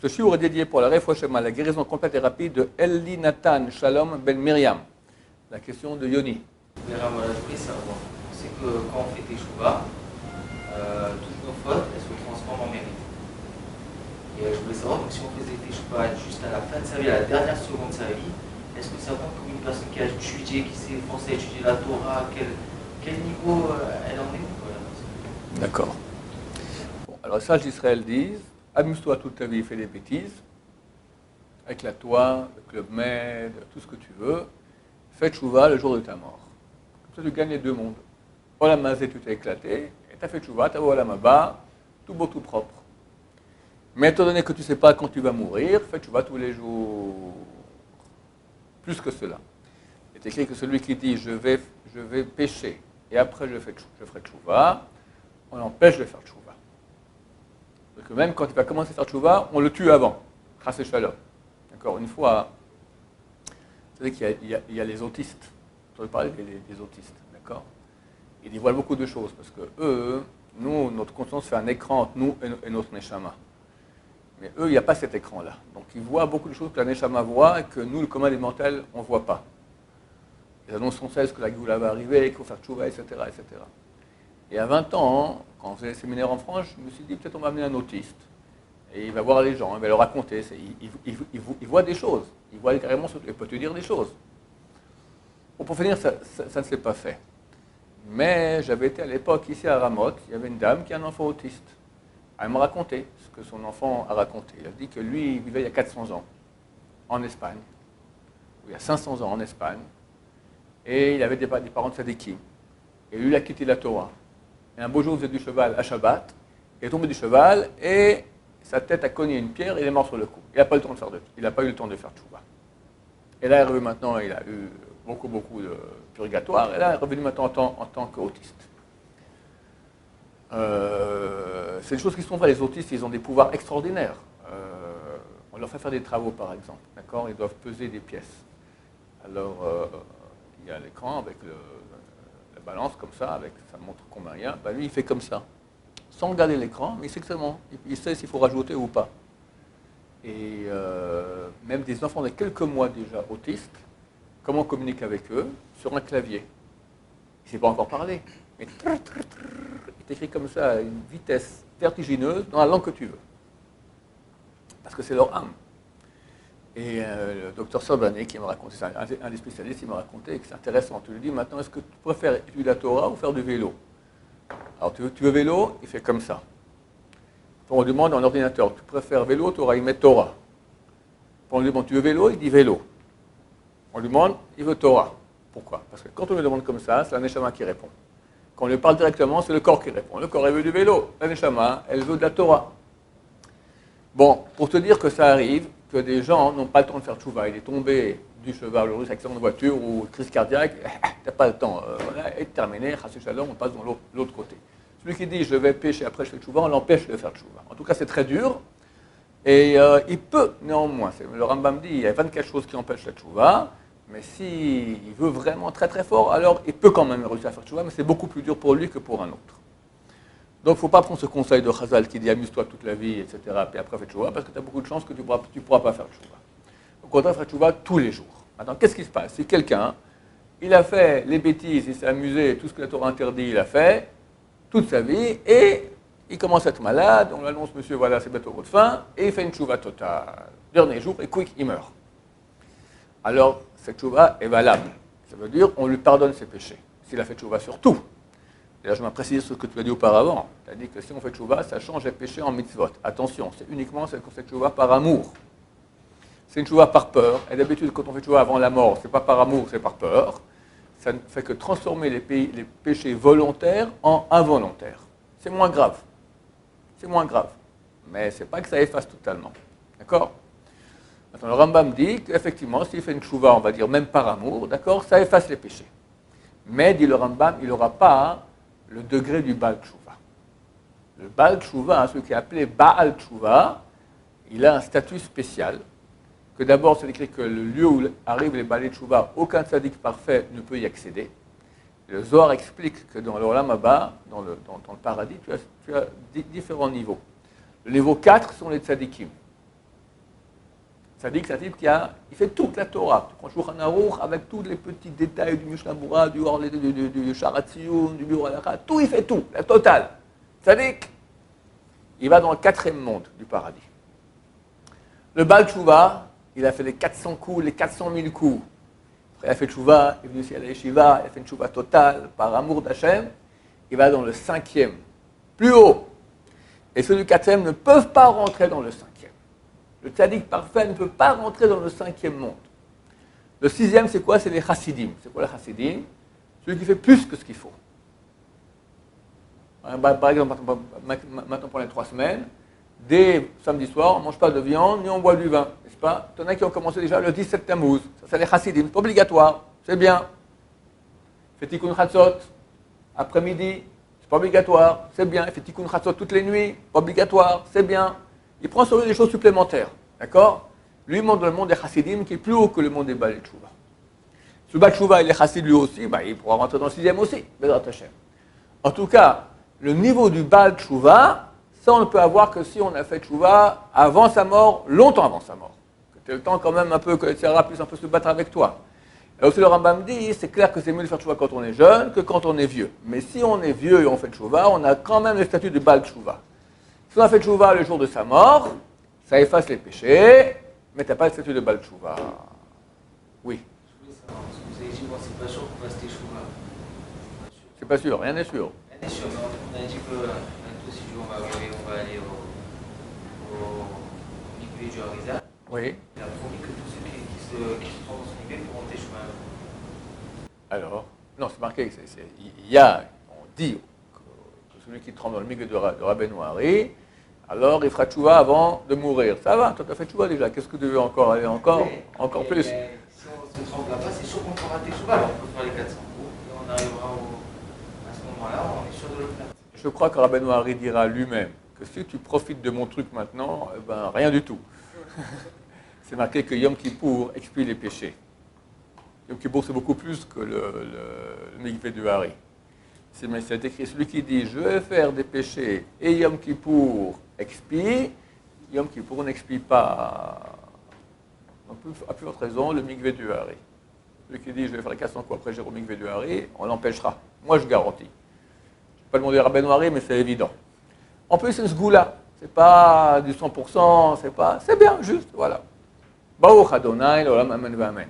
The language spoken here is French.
Ce shiur est dédié pour la Refoua Shema, la guérison complète et rapide de Eli Nathan Shalom Ben Miriam. La question de Yoni. Voilà, je voulais savoir, c'est que quand on fait Teshuvah, toutes nos fautes, elles se transforment en mérite. Et je voulais savoir, donc, si on faisait Teshuvah juste à la fin de sa vie, à la dernière seconde de sa vie, est-ce que ça compte comme une personne qui a étudié, qui s'est forcée à étudier la Torah, quel niveau elle en est voilà. D'accord. Bon, alors les sages d'Israël disent, amuse-toi toute ta vie, fais des bêtises, éclate-toi, le Club Med, tout ce que tu veux, fais tchouva le jour de ta mort. Comme ça tu gagnes les deux mondes. Olam Hazé, tu t'es éclaté, et tu as fait tchouva, tu as vu Olam Haba, tout beau, tout propre. Mais étant donné que tu ne sais pas quand tu vas mourir, fais tchouva tous les jours. Plus que cela. Il est écrit que celui qui dit je vais pécher et après je ferai tchouva, on l'empêche de faire tchouva. Donc même quand il va commencer à faire tchouva, on le tue avant. Chas shalom. D'accord. Une fois, vous savez qu'il y a les autistes. Vous avez parlé des autistes, d'accord. Ils dévoilent beaucoup de choses parce que eux, nous, notre conscience fait un écran entre nous et notre neshama. Mais eux, il n'y a pas cet écran-là. Donc ils voient beaucoup de choses que la neshama voit et que nous, le commun des mortels, on ne voit pas. Ils annoncent sans cesse que la Géoula va arriver, qu'il faut faire tchouva, etc., etc. Et à 20 ans, quand on faisait les séminaires en France, je me suis dit, peut-être on va amener un autiste. Et il va voir les gens, il va leur raconter. Il voit des choses. Il voit carrément, il peut te dire des choses. Bon, pour finir, ça ne s'est pas fait. Mais j'avais été à l'époque ici à Ramoth, il y avait une dame qui a un enfant autiste. Elle m'a raconté ce que son enfant a raconté. Il a dit que lui, il vivait il y a 400 ans en Espagne, ou il y a 500 ans en Espagne, et il avait des parents de Sadikim. Et lui, il a quitté la Torah. Et un beau jour, il faisait du cheval à Shabbat, il est tombé du cheval, et sa tête a cogné une pierre, et il est mort sur le coup. Il n'a pas eu le temps de faire il n'a pas eu le temps de faire tchouva. Et là, il est revenu maintenant, il a eu beaucoup de purgatoire, et là, il est revenu maintenant en tant qu'autiste. C'est des choses qui sont vraies. Les autistes, ils ont des pouvoirs extraordinaires. On leur fait faire des travaux, par exemple. D'accord. Ils doivent peser des pièces. Alors, il y a l'écran avec la balance comme ça, ça montre combien il y a. Ben, lui, il fait comme ça. Sans regarder l'écran, mais il sait exactement. Il sait s'il faut rajouter ou pas. Et même des enfants de quelques mois déjà autistes, comment on communique avec eux sur un clavier. Il ne sait pas encore parler. Mais il écrit comme ça à une vitesse vertigineuse dans la langue que tu veux. Parce que c'est leur âme. Et le docteur Sobhané qui m'a raconté ça, un des spécialistes, il m'a raconté que c'est intéressant. Tu lui dis maintenant, est-ce que tu préfères étudier la Torah ou faire du vélo? Alors tu veux vélo, il fait comme ça. On lui demande en ordinateur, tu préfères vélo, Torah, il met Torah. On lui demande, tu veux vélo, il dit vélo. On lui demande, il veut Torah. Pourquoi? Parce que quand on lui demande comme ça, c'est la Neshama qui répond. Quand on lui parle directement, c'est le corps qui répond. Le corps, il veut du vélo. La Neshama, elle veut de la Torah. Bon, pour te dire que ça arrive, que des gens n'ont pas le temps de faire tchouva. Il est tombé du cheval, le accident de voiture ou crise cardiaque, t'as pas le temps. Voilà, et terminé, chassu shalom, on passe dans l'autre côté. Celui qui dit je vais pécher après je fais tchouva, on l'empêche de faire tchouva. En tout cas, c'est très dur. Et il peut, néanmoins, le Rambam dit, il y a 24 choses qui empêchent la tchouva. Mais s'il veut vraiment très très fort, alors il peut quand même réussir à faire tchouva, mais c'est beaucoup plus dur pour lui que pour un autre. Donc il ne faut pas prendre ce conseil de Chazal qui dit amuse-toi toute la vie, etc. Puis après fais tchouva, parce que tu as beaucoup de chances que tu ne pourras pas faire tchouva. Au contraire, faire tchouva tous les jours. Maintenant, qu'est-ce qui se passe? Si quelqu'un, il a fait les bêtises, il s'est amusé, tout ce que la Torah interdit, il a fait, toute sa vie, et il commence à être malade, on lui annonce, monsieur, voilà, c'est bientôt votre fin, et il fait une tchouva totale. Dernier jour, et quick, il meurt. Alors, cette tchouva est valable. Ça veut dire on lui pardonne ses péchés. S'il a fait tchouva sur tout. D'ailleurs, je m'ai précisé ce que tu as dit auparavant. Tu as dit que si on fait tchouva, ça change les péchés en mitzvot. Attention, c'est uniquement cette tchouva par amour. C'est une tchouva par peur. Et d'habitude, quand on fait tchouva avant la mort, c'est pas par amour, c'est par peur. Ça ne fait que transformer les péchés volontaires en involontaires. C'est moins grave. C'est moins grave. Mais c'est pas que ça efface totalement. D'accord? Maintenant, le Rambam dit qu'effectivement, s'il fait une tchouva, on va dire même par amour, d'accord, ça efface les péchés. Mais, dit le Rambam, il n'aura pas le degré du Baal Tchouva. Le Baal Tchouva, celui qui est appelé Baal Tchouva, il a un statut spécial, que d'abord, c'est écrit que le lieu où arrivent les Baal Tchouva, aucun tzaddik parfait ne peut y accéder. Le Zohar explique que dans l'Olam Haba, dans le paradis, tu as différents niveaux. Le niveau 4 sont les tzaddikim. Ça dit que c'est un type il fait toute la Torah. Tu prends Shulchan Aruch avec tous les petits détails du Mishnah Berurah, du Sharat Tziyun, du Biur Halakha, tout, il fait tout, la totale. Ça dit qu'il va dans le 4e monde du paradis. Le Baal Tshuva, il a fait les 400 coups, les 400 000 coups. Après, il a fait Tshuva, il est venu ici à la Yeshiva, il a fait une Tshuva totale, par amour d'Hachem. Il va dans le 5e, plus haut. Et ceux du 4e ne peuvent pas rentrer dans le 5e. Le tzaddik parfait ne peut pas rentrer dans le 5e monde. Le 6e, c'est quoi? C'est les chassidim. C'est quoi les chassidim? Celui qui fait plus que ce qu'il faut. Par exemple, maintenant pour les 3 semaines, dès samedi soir, on ne mange pas de viande, ni on boit du vin, n'est-ce pas? Il y en a qui ont commencé déjà le 17 Tammuz. Ça, c'est les chassidim. C'est pas obligatoire, c'est bien. Fait tikkun chatzot, après-midi, c'est pas obligatoire, c'est bien. Il fait tikkun chatzot toutes les nuits, pas obligatoire, c'est bien. Il prend sur lui des choses supplémentaires, d'accord? Lui, il monte dans le monde des chassidim qui est plus haut que le monde des Baal Tshuva. Si le Baal Tshuva, il est chassid lui aussi, il pourra rentrer dans le 6e aussi, Bezrat Hashem. En tout cas, le niveau du Baal Tshuva, ça on ne peut avoir que si on a fait Tshuva avant sa mort, longtemps avant sa mort. Que tu aies le temps quand même un peu, que le Tzara puisse un peu se battre avec toi. Et aussi le Rambam dit, c'est clair que c'est mieux de faire Tshuva quand on est jeune que quand on est vieux. Mais si on est vieux et on fait Tshuva, on a quand même le statut de Baal Tshuva. Si on a fait Tshuva le jour de sa mort, ça efface les péchés, mais tu n'as pas le statut de Baal Tshuva. Oui. Je voulais savoir, parce que vous avez dit, bon, c'est pas sûr qu'on fasse des Tshuva. C'est pas sûr, rien n'est sûr. Rien n'est sûr, mais on a dit que bientôt, si on va aller au mikvé du Harizal. Oui. Il a promis que tous ceux qui se trouvent dans son mikvé pourront Teshuvah. Alors, non, c'est marqué, on dit que celui qui trempe dans le mikvé de Rabbeinu Hari, alors il fera tchouva avant de mourir. Ça va, toi tu as fait tchouva déjà, qu'est-ce que tu veux encore aller encore plus? Si on se trompe là-bas, c'est sûr qu'on fera Teshuvah, alors on peut faire les 400 coups, et on arrivera à ce moment-là, on est sûr de le faire. Je crois que Rabbeinu Hari dira lui-même que si tu profites de mon truc maintenant, rien du tout. C'est marqué que Yom Kippour expie les péchés. Yom Kippour, c'est beaucoup plus que le mikvé du Hari. C'est écrit, celui qui dit « je vais faire des péchés » et Yom Kippour expie, Yom Kippour n'expie pas, à plus forte raison, le mikvé du Hari. Celui qui dit « je vais faire les 400 coups après j'irai au mikvé du Hari », on l'empêchera. Moi, je garantis. Je ne vais pas demander à Rabbeinu Hari, mais c'est évident. En plus, c'est une sgoula. C'est pas du 100%, c'est bien, juste, voilà. Baruch Adonai, l'olam, amen, amen.